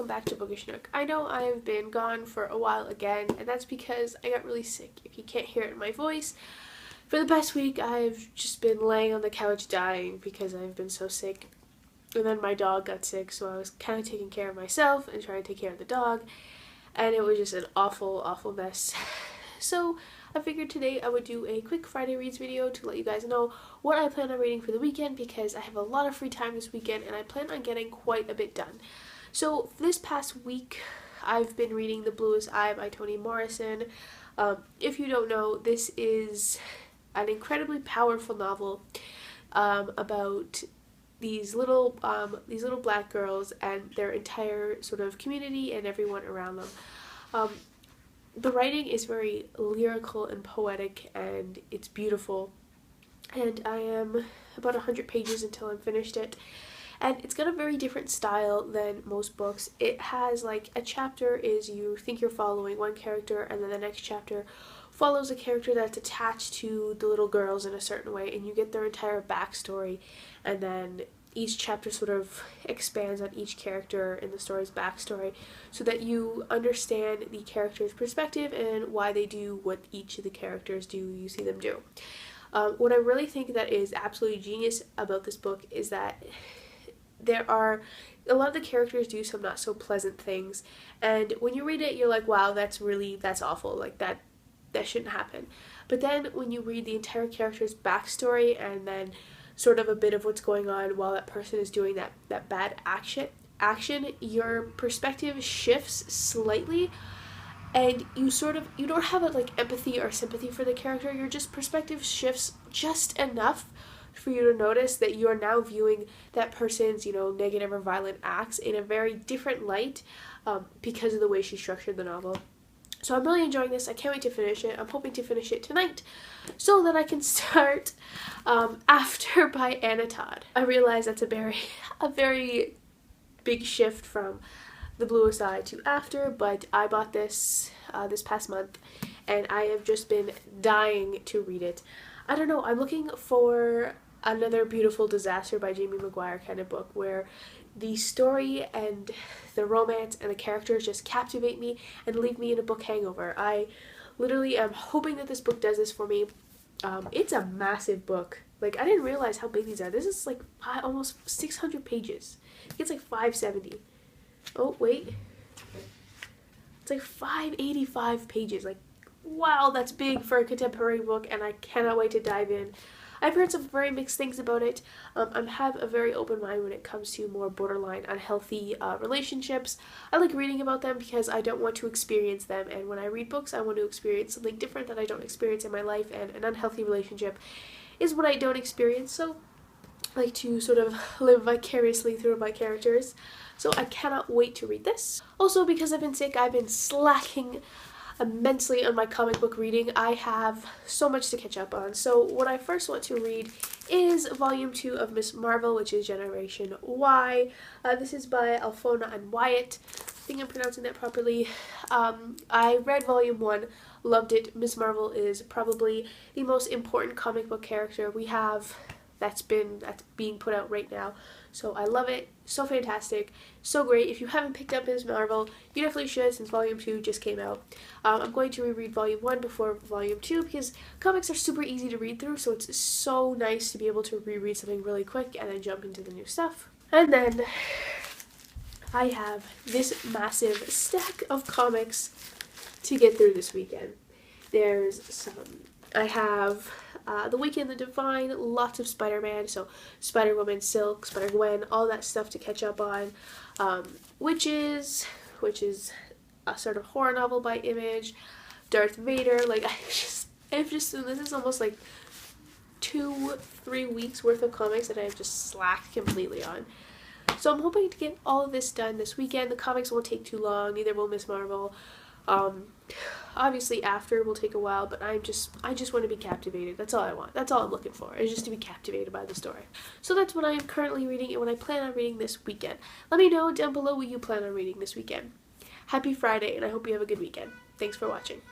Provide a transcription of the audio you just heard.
welcome back to Bookish Nook. I know I've been gone for a while again, and that's because I got really sick. If you can't hear it in my voice, for the past week I've just been laying on the couch dying because I've been so sick. And then my dog got sick, so I was kind of taking care of myself and trying to take care of the dog, and it was just an awful mess. So I figured today I would do a quick Friday Reads video to let you guys know what I plan on reading for the weekend, because I have a lot of free time this weekend and I plan on getting quite a bit done. So this past week I've been reading The Bluest Eye by Toni Morrison. If you don't know, this is an incredibly powerful novel about these little black girls and their entire sort of community and everyone around them. The writing is very lyrical and poetic, and it's beautiful, and I am about 100 pages until I'm finished it, and it's got a very different style than most books. It has like a chapter is you think you're following one character, and then the next chapter follows a character that's attached to the little girls in a certain way, and you get their entire backstory, and then each chapter sort of expands on each character in the story's backstory so that you understand the character's perspective and why they do what each of the characters do, you see them do. What I really think that is absolutely genius about this book is that there are a lot of the characters do some not so pleasant things, and when you read it you're like, wow, that's awful, like that shouldn't happen. But then when you read the entire character's backstory and then sort of a bit of what's going on while that person is doing that bad action, your perspective shifts slightly, and you don't have like empathy or sympathy for the character. Your perspective shifts just enough for you to notice that you are now viewing that person's negative or violent acts in a very different light because of the way she structured the novel. So I'm really enjoying this. I can't wait to finish it. I'm hoping to finish it tonight so that I can start After by Anna Todd. I realize that's a very big shift from The Bluest Eye to After, but I bought this this past month and I have just been dying to read it. I don't know, I'm looking for another beautiful disaster by Jamie Maguire kind of book where the story and the romance and the characters just captivate me and leave me in a book hangover. I literally am hoping that this book does this for me. It's a massive book. Like, I didn't realize how big these are. This is like almost 600 pages. It's like 570. Oh, wait. It's like 585 pages. Like, wow, that's big for a contemporary book, and I cannot wait to dive in. I've heard some very mixed things about it. I have a very open mind when it comes to more borderline unhealthy relationships. I like reading about them because I don't want to experience them, and when I read books I want to experience something different that I don't experience in my life, and an unhealthy relationship is what I don't experience, so I like to sort of live vicariously through my characters. So I cannot wait to read this. Also, because I've been sick, I've been slacking immensely on my comic book reading. I have so much to catch up on. So what I first want to read is volume 2 of Ms. Marvel, which is Generation Y. This is by Alphona and Wyatt. I think I'm pronouncing that properly. I read volume 1, loved it. Ms. Marvel is probably the most important comic book character we have that's being put out right now. So I love it. So fantastic. So great. If you haven't picked up Ms. Marvel, you definitely should, since volume 2 just came out. I'm going to reread volume 1 before volume 2 because comics are super easy to read through, so it's so nice to be able to reread something really quick and then jump into the new stuff. And then I have this massive stack of comics to get through this weekend. I have The Weekend, The Divine, lots of Spider-Man, so Spider-Woman, Silk, Spider-Gwen, all that stuff to catch up on. Witches, which is a sort of horror novel by Image. Darth Vader, like this is almost like 2-3 weeks worth of comics that I've just slacked completely on. So I'm hoping to get all of this done this weekend. The comics won't take too long, neither will Ms. Marvel. Obviously After will take a while, but I just want to be captivated. That's all I want. That's all I'm looking for, is just to be captivated by the story. So that's what I am currently reading and what I plan on reading this weekend. Let me know down below what you plan on reading this weekend. Happy Friday, and I hope you have a good weekend. Thanks for watching.